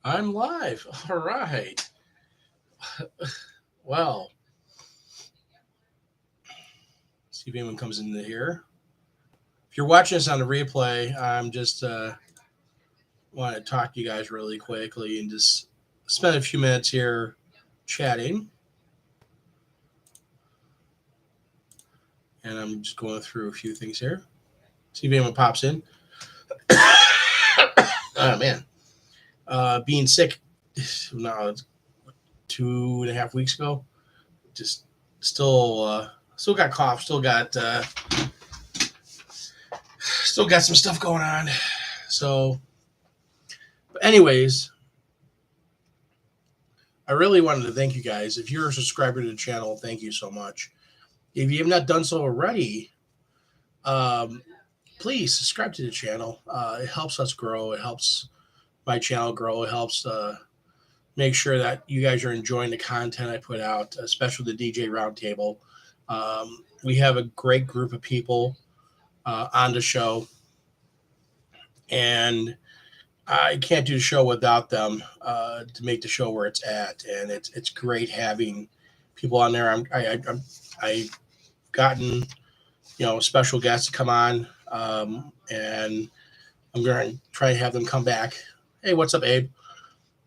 I'm live. All right. Well, see if anyone comes into here. If you're watching this on the replay, I'm just want to talk to you guys really quickly and just spend a few minutes here chatting. And I'm just going through a few things here. See if anyone pops in. Oh man, being sick. No, it's 2.5 weeks ago. Just still got cough. Still got some stuff going on. So, but anyways, I really wanted to thank you guys. If you're a subscriber to the channel, thank you so much. If you have not done so already, um, please subscribe to the channel. It helps us grow. It helps my channel grow. It helps make sure that you guys are enjoying the content I put out, especially the DJ Roundtable. We have a great group of people on the show, and I can't do the show without them to make the show where it's at. And it's great having people on there. I've gotten special guests to come on, and I'm gonna try to have them come back. Hey, what's up, Abe?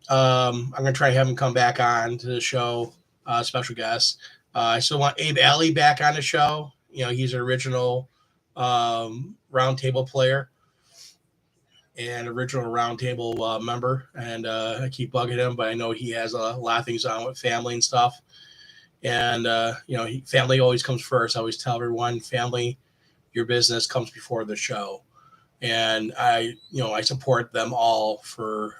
I'm gonna try to have them come back on to the show, special guests. I still want Abe Alley back on the show. He's an original roundtable player and original roundtable member, and I keep bugging him, but I know he has a lot of things on with family and stuff. And family always comes first. I always tell everyone, family, your business comes before the show. And I support them all for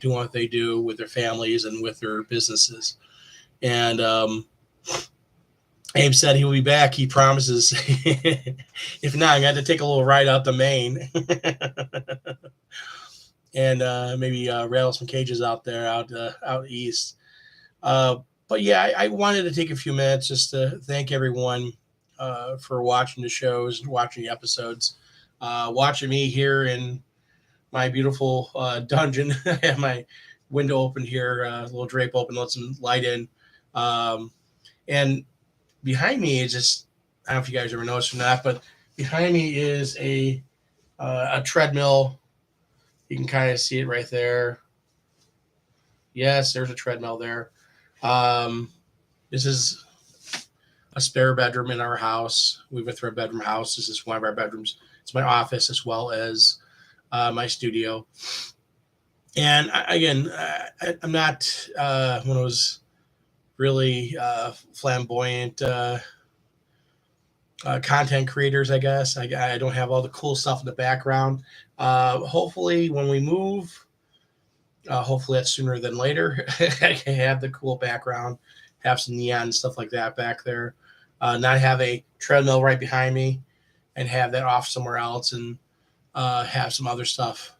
doing what they do with their families and with their businesses. And Abe said he will be back. He promises. If not, I'm going to take a little ride out the Maine and maybe rattle some cages out there, out east. But yeah, I wanted to take a few minutes just to thank everyone for watching the shows, watching the episodes, watching me here in my beautiful dungeon. I have my window open here, a little drape open, let some light in. Um, and behind me is just, I don't know if you guys ever noticed or not, but behind me is a treadmill. You can kind of see it right there. Yes, there's a treadmill there. Um, this is a spare bedroom in our house. We have a three bedroom house. This is one of our bedrooms. It's my office as well as my studio. And again, I'm not one of those really flamboyant content creators, I guess. I don't have all the cool stuff in the background. Hopefully, when we move, hopefully that's sooner than later, I can have the cool background, have some neon and stuff like that back there. Not have a treadmill right behind me and have that off somewhere else and have some other stuff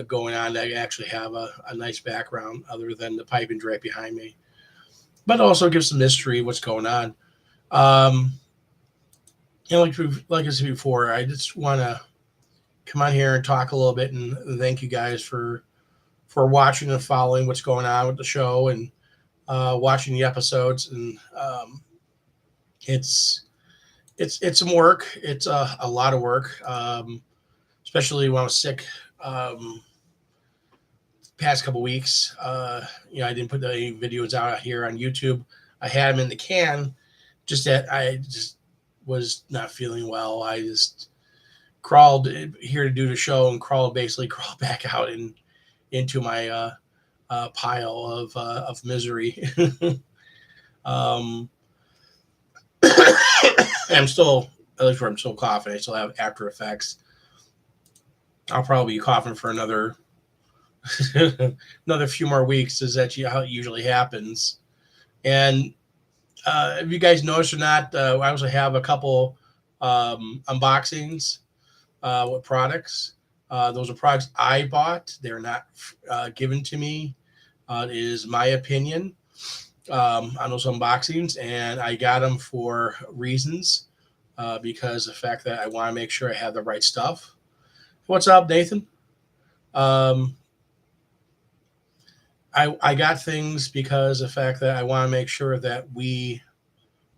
going on that actually have a nice background other than the pipe and drape behind me. But also gives some mystery of what's going on. Um, like I said before, I just want to come on here and talk a little bit and thank you guys for watching and following what's going on with the show and watching the episodes. And it's it's some work. It's a lot of work, especially when I was sick. Past couple weeks, I didn't put any videos out here on YouTube. I had them in the can, just that I just was not feeling well. I just crawled here to do the show and basically crawled back out into my pile of misery. um, I'm still, at least where I'm still coughing, I still have after effects. I'll probably be coughing for another few more weeks. Is that how it usually happens? And if you guys noticed or not, I also have a couple unboxings with products. Those are products I bought. They're not given to me. It is my opinion on those unboxings, and I got them for reasons because the fact that I want to make sure I have the right stuff. What's up, Nathan? Um, I got things because of the fact that I want to make sure that we,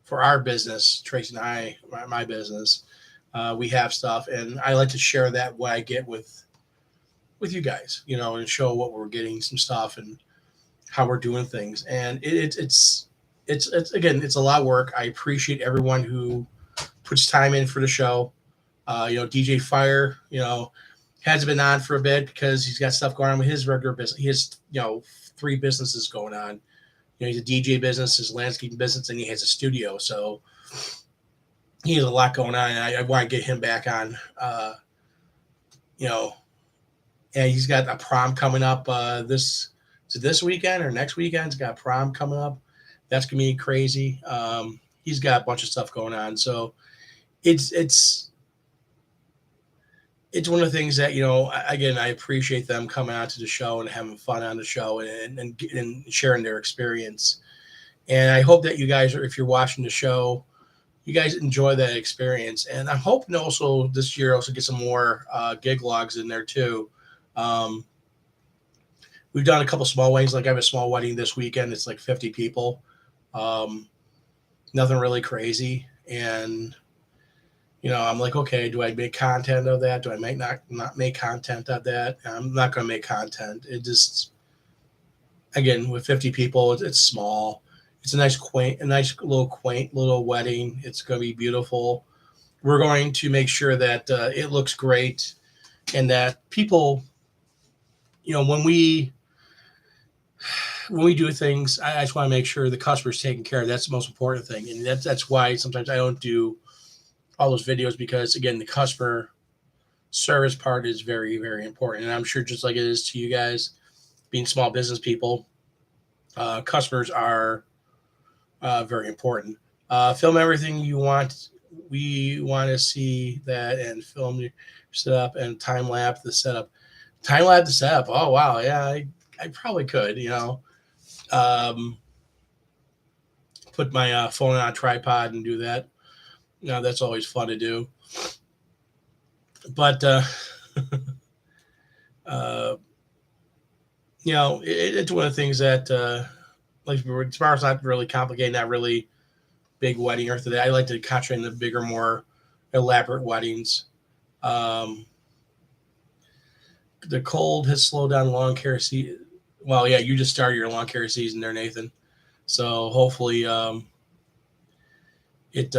for our business, Tracy and I, my business, we have stuff, and I like to share that what I get with you guys, and show what we're getting, some stuff, and how we're doing things. And it's again, it's a lot of work. I appreciate everyone who puts time in for the show. DJ Fire, hasn't been on for a bit because he's got stuff going on with his regular business. He has, three businesses going on. He's a DJ business, his landscaping business, and he has a studio. So he has a lot going on, and I want to get him back on. You know, and he's got a prom coming up this weekend or next weekend. He's got a prom coming up. That's gonna be crazy. He's got a bunch of stuff going on. So it's it's it's one of the things that again, I appreciate them coming out to the show and having fun on the show and sharing their experience. And I hope that you guys are, if you're watching the show, you guys enjoy that experience. And I'm hoping also this year also get some more gig logs in there too. Um, we've done a couple small weddings. Like I have a small wedding this weekend. It's like 50 people. Um, Nothing really crazy. And I'm like, okay, do I make content of that? Do I make not make content of that? I'm not going to make content. It just, again, with 50 people, it's small. It's a nice little quaint little wedding. It's going to be beautiful. We're going to make sure that it looks great and that people, when we do things, I just want to make sure the customer's taken care of. That's the most important thing. And that's why sometimes I don't do all those videos, because again, the customer service part is very, very important. And I'm sure just like it is to you guys, being small business people, customers are very important. Film everything you want. We want to see that, and film your setup and time lapse the setup. Time lapse the setup. Oh wow, yeah, I probably could. Um, put my phone on a tripod and do that. That's always fun to do. But uh, it's one of the things that like tomorrow's not really complicated, not really big wedding or anything. I like to concentrate on the bigger, more elaborate weddings. Um, the cold has slowed down lawn care season. Well, yeah, you just started your lawn care season there, Nathan. So hopefully it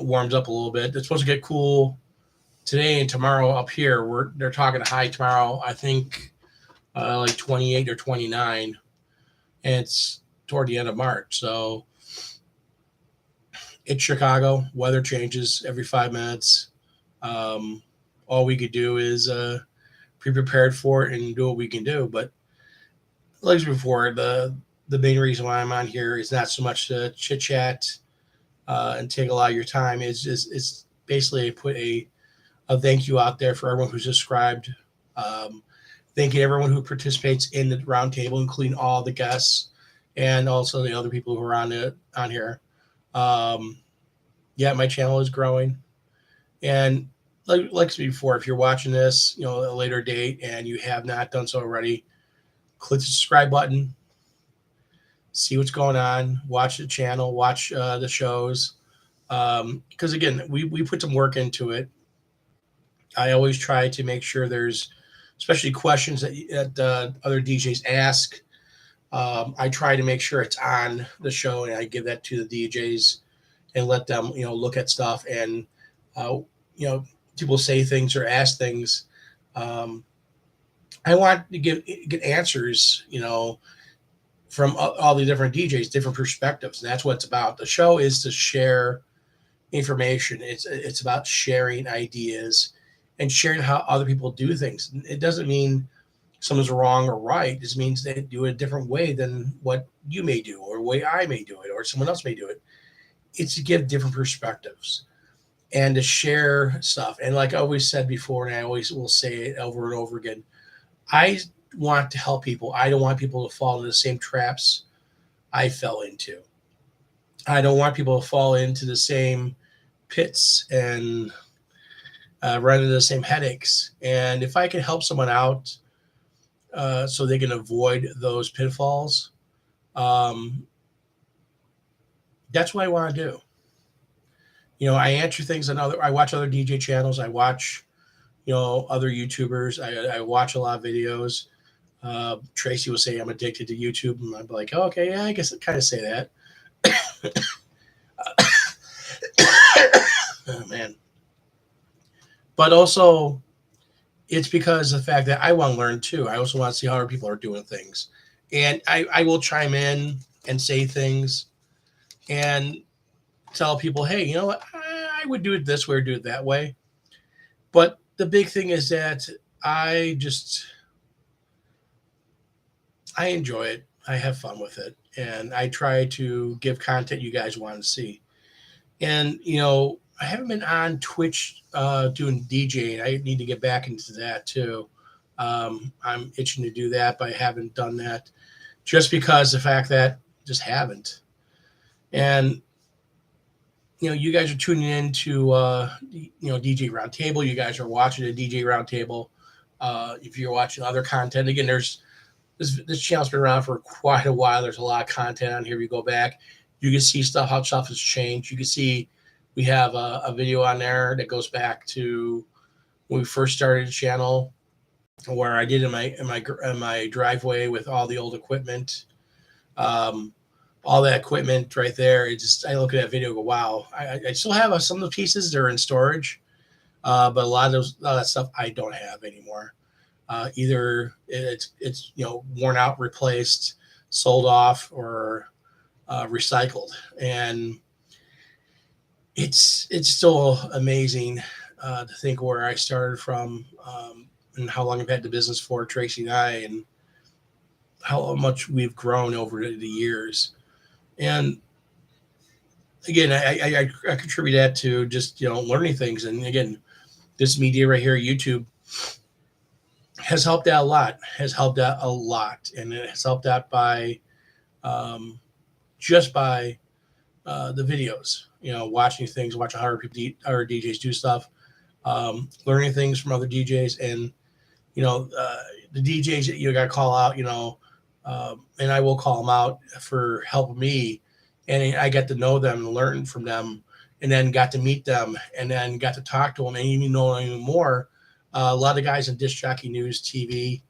warms up a little bit. It's supposed to get cool today and tomorrow up here. They're talking high tomorrow. I think like 28 or 29, and it's toward the end of March. So it's Chicago. Weather changes every 5 minutes. Um, all we could do is be prepared for it and do what we can do. But like before, the main reason why I'm on here is not so much to chit chat and take a lot of your time. It's basically put a thank you out there for everyone who's subscribed. Um, Thank you to everyone who participates in the roundtable, including all the guests and also the other people who are on here. Um, yeah, my channel is growing, and like before, if you're watching this, at a later date and you have not done so already, click the subscribe button, see what's going on, watch the channel, watch the shows. Because again, we put some work into it. I always try to make sure there's, especially questions that other DJs ask. I try to make sure it's on the show, and I give that to the DJs and let them, look at stuff, and uh, you know, people say things or ask things. Um, I want to get answers, from all the different DJs, different perspectives, and that's what it's about. The show is to share information. It's about sharing ideas and sharing how other people do things. It doesn't mean someone's wrong or right. It just means they do it a different way than what you may do, or the way I may do it, or someone else may do it. It's to give different perspectives and to share stuff. And like I always said before, and I always will say it over and over again, I want to help people. I don't want people to fall into the same traps I fell into. I don't want people to fall into the same pits and run into the same headaches. And if I can help someone out, so they can avoid those pitfalls. Um, that's what I want to do. I answer things on I watch other DJ channels. I watch, other YouTubers. I watch a lot of videos. Tracy will say I'm addicted to YouTube, and I'm like, oh, okay, yeah, I guess I kind of say that. Oh, man. But also, it's because of the fact that I want to learn too. I also want to see how other people are doing things. And I will chime in and say things and tell people, hey, you know what? I would do it this way or do it that way. But the big thing is that I just, I enjoy it. I have fun with it. And I try to give content you guys want to see. And, I haven't been on Twitch doing DJing. I need to get back into that too. I'm itching to do that, but I haven't done that just because the fact that I just haven't. And, you guys are tuning in to, DJ Roundtable. You guys are watching a DJ Roundtable. If you're watching other content, again, there's this channel's been around for quite a while. There's a lot of content on here. You go back, you can see stuff, how stuff has changed. You can see we have a video on there that goes back to when we first started the channel, where I did in my driveway with all the old equipment, all that equipment right there. I look at that video and go, wow. I still have some of the pieces that are in storage, but a lot of that stuff I don't have anymore. Either it's worn out, replaced, sold off, or recycled. And it's still amazing to think where I started from, and how long I've had the business for, Tracy and I, and how much we've grown over the years. And again, I contribute that to just learning things. And again, this media right here, YouTube, has helped out a lot. And it has helped out by just by the videos. Watching things, watching how other DJs do stuff, learning things from other DJs, and the DJs that you got to call out. And I will call them out for helping me, and I got to know them and learn from them, and then got to meet them, and then got to talk to them, and even know even more. A lot of guys in Disc Jockey News TV,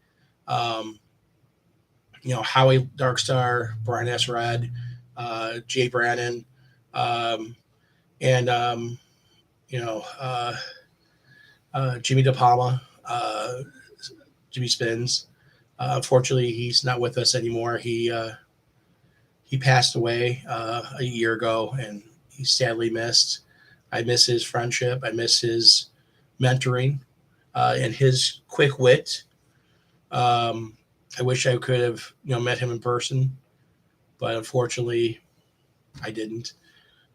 Howie Darkstar, Brian S. Red, Jay Brannon, and Jimmy DePalma, Jimmy Spins. Unfortunately, he's not with us anymore. He passed away a year ago, and he's sadly missed. I miss his friendship. I miss his mentoring and his quick wit. I wish I could have met him in person, but unfortunately, I didn't.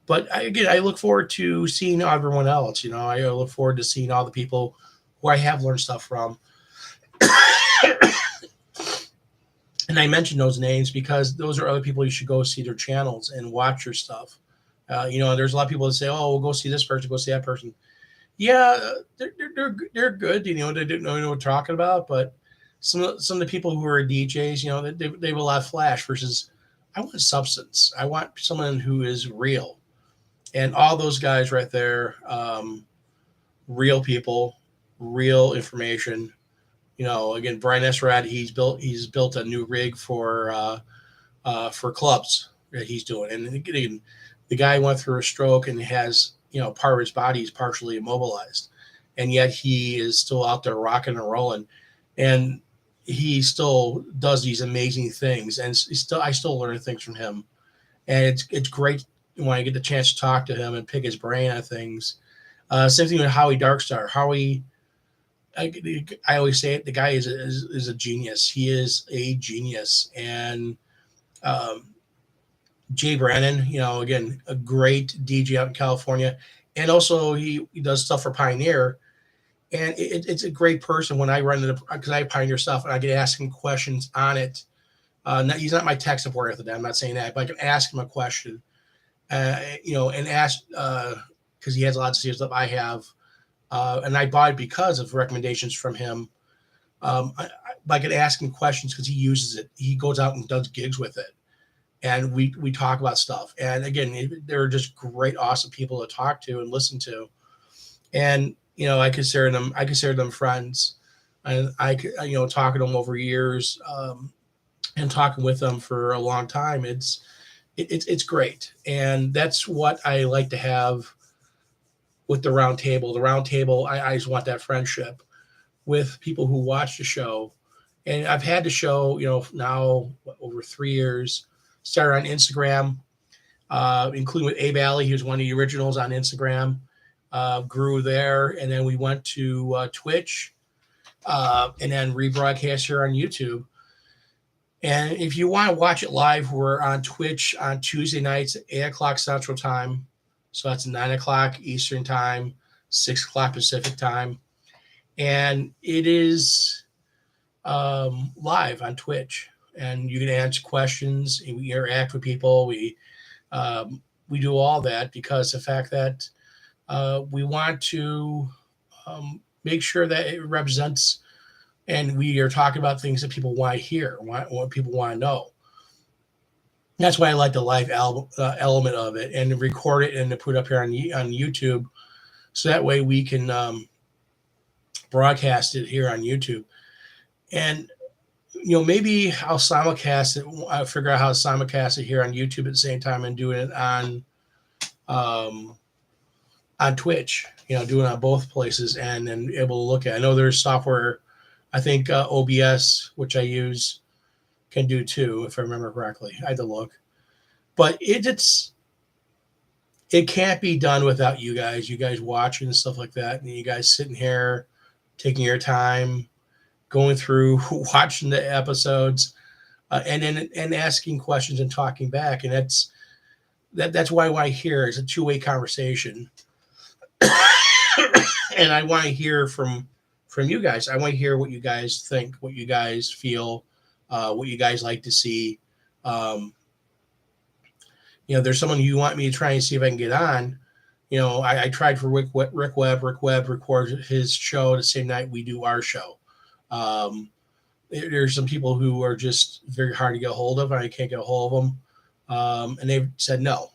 But I look forward to seeing everyone else. I look forward to seeing all the people who I have learned stuff from. And I mention those names because those are other people you should go see their channels and watch your stuff. There's a lot of people that say, "Oh, we'll go see this person, go see that person." Yeah, they're good. They know what we're talking about. But some of the people who are DJs, they have a lot of flash versus I want substance. I want someone who is real. And all those guys right there, real people, real information. Again, Brian Esrad, he's built a new rig for clubs that he's doing. And again, the guy went through a stroke and has, part of his body is partially immobilized. And yet he is still out there rocking and rolling. And he still does these amazing things. And I still learn things from him. And it's great when I get the chance to talk to him and pick his brain on things. Same thing with Howie Darkstar. Howie, I always say it, the guy is a genius. He is a genius. And Jay Brannon, again, a great DJ out in California. And also he does stuff for Pioneer. And it's a great person when I run into, because I Pioneer stuff and I get asking questions on it. He's not my tech support at the time. I'm not saying that, but I can ask him a question, and ask, because he has a lot to see stuff I have. And I bought it because of recommendations from him. but I could ask him questions because he uses it. He goes out and does gigs with it, and we talk about stuff. And again, they're just great, awesome people to talk to and listen to. And I consider them friends, and I talking to them over years, and talking with them for a long time. It's great, and that's what I like to have with the round table. The round table, I just want that friendship with people who watch the show. And I've had the show, now over 3 years. Started on Instagram, including with Abe Alley. He was one of the originals on Instagram. Grew there, and then we went to Twitch, and then rebroadcast here on YouTube. And if you want to watch it live, we're on Twitch on Tuesday nights at 8 o'clock Central Time. So that's 9 o'clock Eastern Time, 6 o'clock Pacific Time. And it is live on Twitch. And you can answer questions, and we interact with people. We do all that because the fact that we want to make sure that it represents, and we are talking about things that people want to hear, what people want to know. That's why I like the live element of it, and to record it and to put it up here on YouTube, so that way we can broadcast it here on YouTube. And maybe I'll simulcast it. I'll figure out how to simulcast it here on YouTube at the same time and doing it on Twitch. Doing it on both places and then able to look at. I know there's software. I think OBS, which I use, can do too, if I remember correctly. I had to look, but it can't be done without you guys watching and stuff like that, and you guys sitting here, taking your time, going through, watching the episodes, and asking questions and talking back, and that's why I want to hear. It's a two-way conversation, and I want to hear from you guys. I want to hear what you guys think, what you guys feel, what you guys like to see. There's someone you want me to try and see if I can get on. I tried for Rick Webb. Rick Webb records his show the same night we do our show. There's some people who are just very hard to get a hold of. I can't get a hold of them. And they've said no,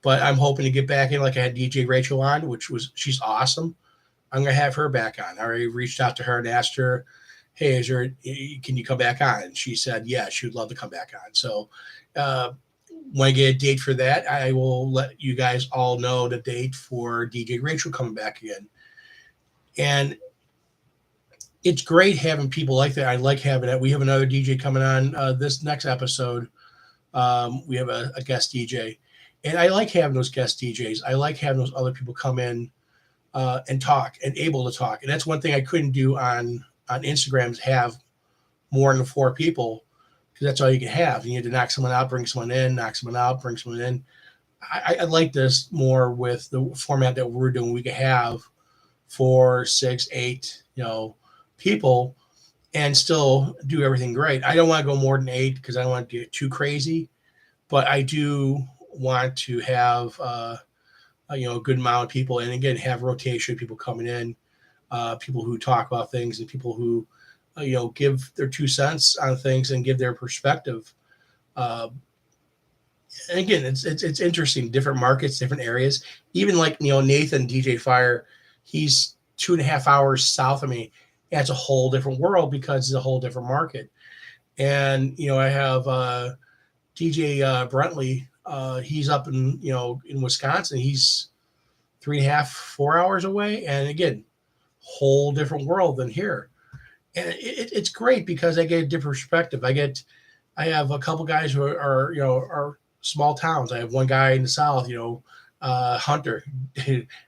but I'm hoping to get back in. Like I had DJ Rachel on, she's awesome. I'm going to have her back on. I already reached out to her and asked her, hey, can you come back on? And she said, yeah, she would love to come back on. So when I get a date for that, I will let you guys all know the date for DJ Rachel coming back again. And it's great having people like that. I like having that. We have another DJ coming on this next episode. We have a guest DJ. And I like having those guest DJs. I like having those other people come in and talk and able to talk. And that's one thing I couldn't do on Instagram, is have more than 4 people, because that's all you can have. You need to knock someone out, bring someone in, knock someone out, bring someone in. I like this more with the format that we're doing. We can have 4, 6, 8, people and still do everything great. I don't want to go more than 8 because I don't want to get too crazy, but I do want to have a good amount of people, and again, have rotation, people coming in, people who talk about things, and people who give their 2 cents on things and give their perspective. And again, it's interesting, different markets, different areas. Even like Nathan DJ Fire, he's 2.5 hours south of me. That's a whole different world because it's a whole different market. And I have DJ Brentley. He's up in Wisconsin. He's 3.5, 4 hours away, and again, whole different world than here. And it's great because I get a different perspective. I have a couple guys who are small towns. I have one guy in the South, Hunter,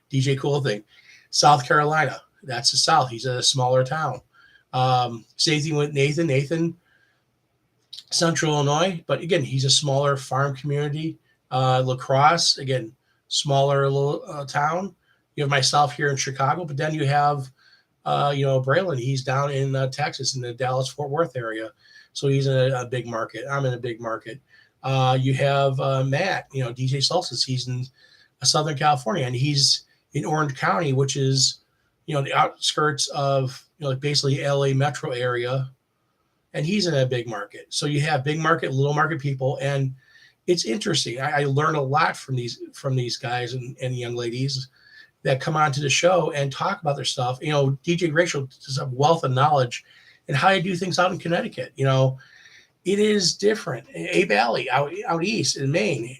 DJ Cool Thing, South Carolina. That's the South. He's a smaller town. Same thing with Nathan, Central Illinois, but again, he's a smaller farm community. La Crosse, again, smaller little town. You have myself here in Chicago, but then you have, Braylon. He's down in Texas, in the Dallas-Fort Worth area. So he's in a big market. I'm in a big market. You have Matt, DJ Solstice. He's in Southern California, and he's in Orange County, which is, the outskirts of, basically LA metro area, and he's in a big market. So you have big market, little market people, and it's interesting. I learn a lot from these guys and young ladies that come onto the show and talk about their stuff. DJ Rachel does a wealth of knowledge and how you do things out in Connecticut. It is different. A Valley out east in Maine,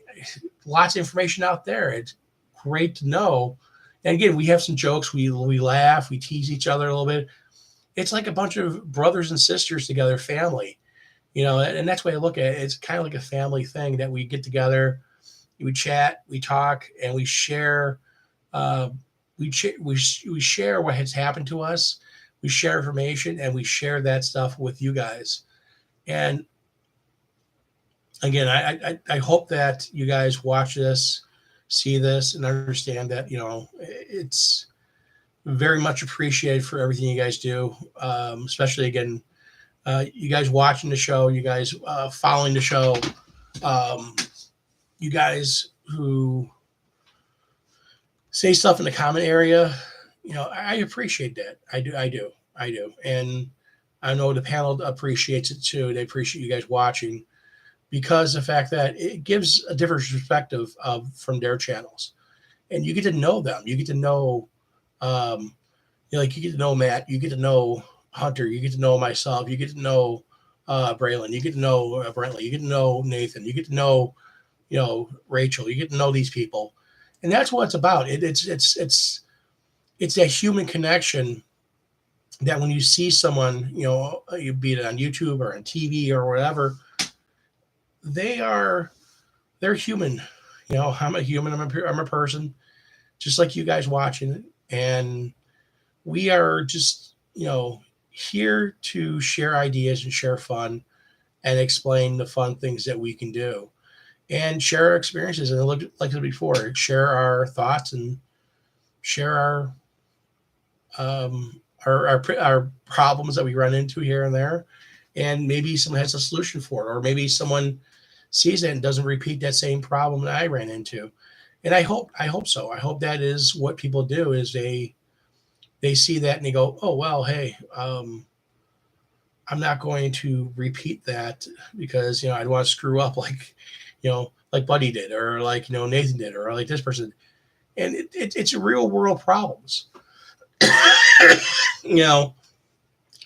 lots of information out there. It's great to know. And again, we have some jokes. We laugh. We tease each other a little bit. It's like a bunch of brothers and sisters together, family. And that's the way I look at it. It's kind of like a family thing that we get together, we chat, we talk, and we share. We share what has happened to us. We share information, and we share that stuff with you guys. And again, I hope that you guys watch this, see this, and understand that it's very much appreciated for everything you guys do. Especially again, you guys watching the show, you guys following the show, you guys who say stuff in the comment area. I appreciate that. I do, and I know the panel appreciates it too. They appreciate you guys watching, because the fact that it gives a different perspective from their channels, and you get to know them. You get to know, you get to know Matt. You get to know Hunter. You get to know myself. You get to know Braylon. You get to know Brentley. You get to know Nathan. You get to know, Rachel. You get to know these people, and that's what it's about. It's that human connection that when you see someone, you be it on YouTube or on TV or whatever, they're human. I'm a human. I'm a person, just like you guys watching, and we are just here to share ideas and share fun and explain the fun things that we can do and share our experiences. And like I said before, share our thoughts and share our problems that we run into here and there. And maybe someone has a solution for it, or maybe someone sees it and doesn't repeat that same problem that I ran into. And I hope so. I hope that is what people do, is they see that and they go, oh, well, hey, I'm not going to repeat that because, I don't want to screw up like Buddy did, or like, Nathan did, or like this person. And it's real world problems.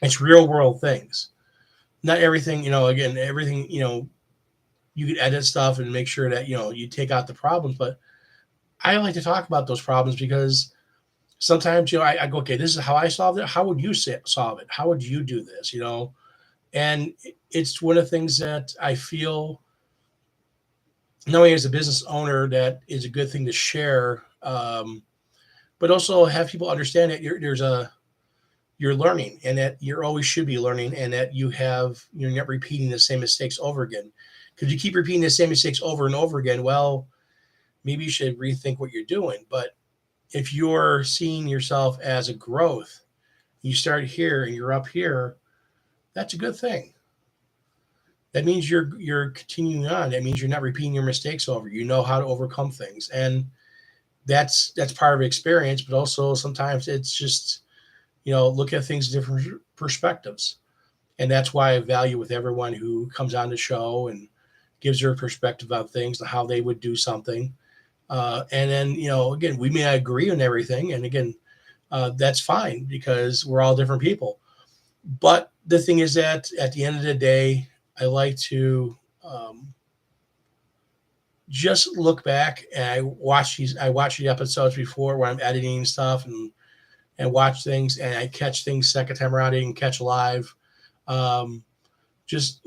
It's real world things. Not everything, again, everything, you can edit stuff and make sure that, you take out the problems. But I like to talk about those problems because sometimes, I go, okay, this is how I solved it. How would you solve it? How would you do this? And it's one of the things that I feel, not only as a business owner, that is a good thing to share, but also have people understand that you're learning, and that you always should be learning, and that you're not repeating the same mistakes over again. Because you keep repeating the same mistakes over and over again, well, maybe you should rethink what you're doing. But if you're seeing yourself as a growth, you start here and you're up here, that's a good thing. That means you're continuing on. That means you're not repeating your mistakes over. You know how to overcome things. And that's part of experience, but also sometimes it's just, look at things different perspectives. And that's why I value with everyone who comes on the show and gives their perspective on things and how they would do something. And then, again, we may not agree on everything. And again, that's fine because we're all different people. But the thing is that at the end of the day, I like to just look back, and I watch the episodes before when I'm editing stuff and watch things, and I catch things second time around I didn't catch live. Just,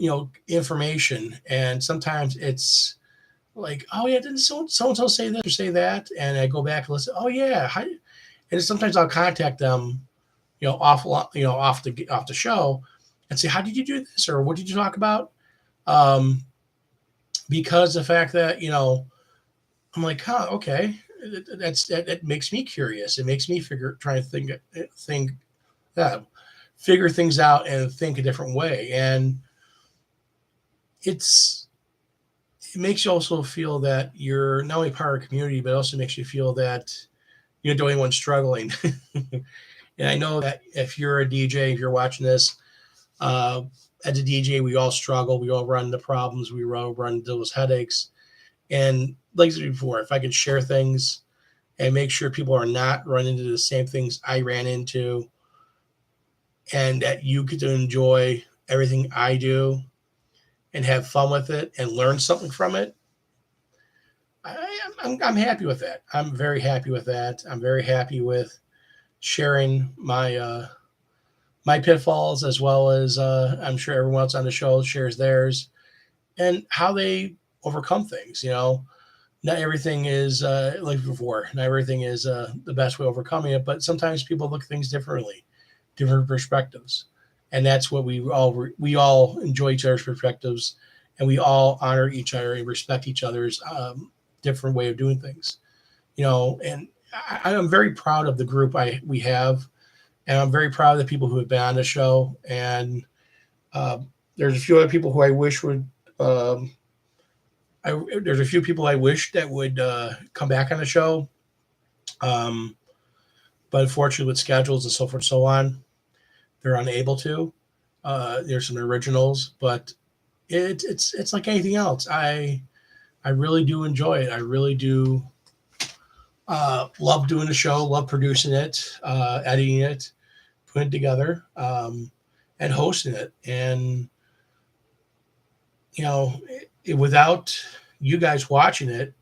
information. And sometimes it's like, oh yeah, didn't so-and-so say this or say that? And I go back and listen. Oh yeah. And sometimes I'll contact them, off the show and say, how did you do this? Or what did you talk about? Because the fact that, I'm like, huh, okay. That makes me curious. It makes me figure things out and think a different way. And it makes you also feel that you're not only part of a community, but also makes you feel that you're the only one struggling. And I know that if you're a DJ, if you're watching this, Uh, as a DJ, we all struggle. We all run into problems. We all run into those headaches. And like I said before, if I could share things and make sure people are not running into the same things I ran into, and that you get to enjoy everything I do and have fun with it and learn something from it, I'm happy with that. I'm very happy with that. I'm very happy with sharing my pitfalls, as well as I'm sure everyone else on the show shares theirs, and how they overcome things. Not everything is like before. Not everything is the best way of overcoming it, but sometimes people look at things differently, different perspectives, and that's what we all enjoy each other's perspectives, and we all honor each other and respect each other's different way of doing things. And I'm very proud of the group we have, and I'm very proud of the people who have been on the show. And uh, there's a few other people who I wish would. There's a few people I wish that would come back on the show, um, but unfortunately, with schedules and so forth and so on, they're unable to. There's some originals, but it's like anything else. I really do enjoy it. I really do love doing the show, love producing it, editing it, putting it together, and hosting it. And without you guys watching it,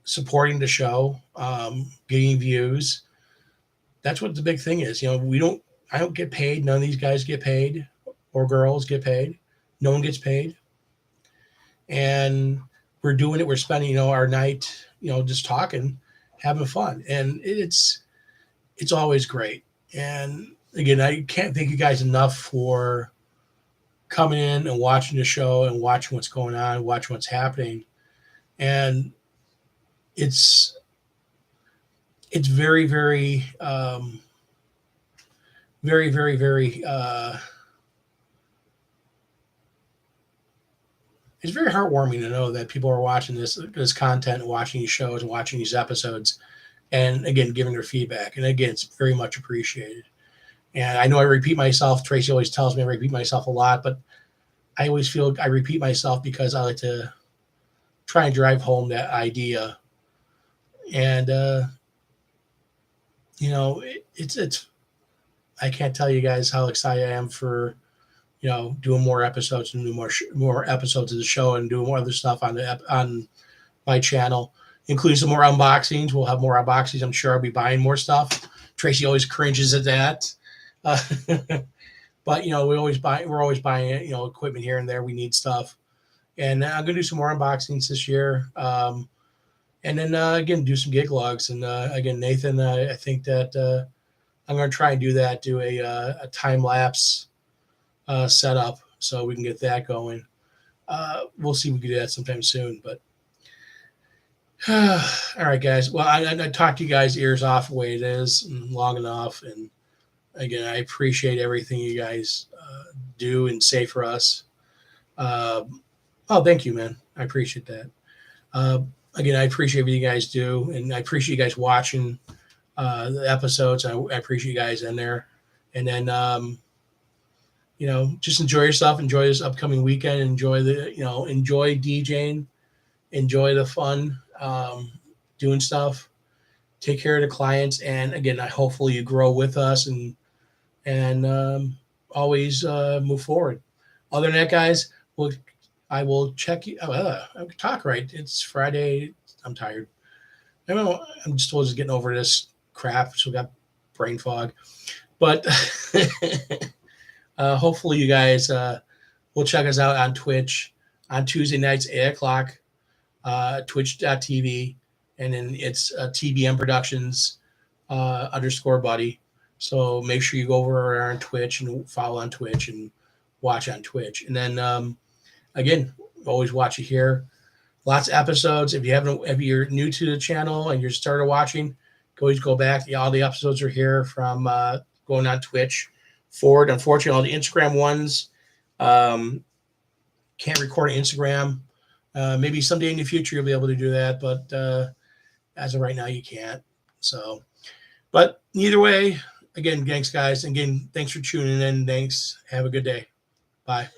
supporting the show, getting views, that's what the big thing is. I don't get paid. None of these guys get paid, or girls get paid. No one gets paid. And we're doing it. We're spending, our night, just talking, having fun. And it's always great. And again, I can't thank you guys enough for coming in and watching the show and watching what's going on, watching what's happening. And it's it's very, very, very, very, very. It's very heartwarming to know that people are watching this content and watching these shows and watching these episodes, and again giving their feedback. And again, it's very much appreciated. And I know I repeat myself. Tracy always tells me I repeat myself a lot, but I always feel I repeat myself because I like to try and drive home that idea. And it's I can't tell you guys how excited I am for doing more episodes and do more episodes of the show and doing more other stuff on my channel, including some more unboxings. We'll have more unboxings. I'm sure I'll be buying more stuff. Tracy always cringes at that. Uh, but we're always buying equipment here and there. We need stuff, and I'm gonna do some more unboxings this year. And then again, do some gig logs. And again, Nathan, I think that I'm gonna try and do that. Do a time lapse setup so we can get that going. We'll see if we can do that sometime soon. But all right, guys. Well, I talked to you guys ears off the way it is long enough. And again, I appreciate everything you guys do and say for us. Oh, thank you, man. I appreciate that. Uh, Again, I appreciate what you guys do, and I appreciate you guys watching the episodes. I appreciate you guys in there. And then just enjoy yourself, enjoy this upcoming weekend, enjoy DJing, enjoy the fun, doing stuff, take care of the clients. And again, hopefully you grow with us and always move forward. Other than that, guys, I will check you. I can talk right. It's Friday. I'm tired. I don't know. I'm just always getting over this crap. So we got brain fog. But hopefully you guys will check us out on Twitch on Tuesday nights, 8 o'clock, twitch.tv. And then it's TBM Productions _buddy. So make sure you go over on Twitch and follow on Twitch and watch on Twitch. And then again, always watch it here. Lots of episodes. If you're new to the channel and you're started watching, always go back. All the episodes are here from going on Twitch forward. Unfortunately, all the Instagram ones can't record on Instagram. Maybe someday in the future you'll be able to do that, but as of right now, you can't. So, but either way, Again, thanks, guys. Again, thanks for tuning in. Thanks. Have a good day. Bye.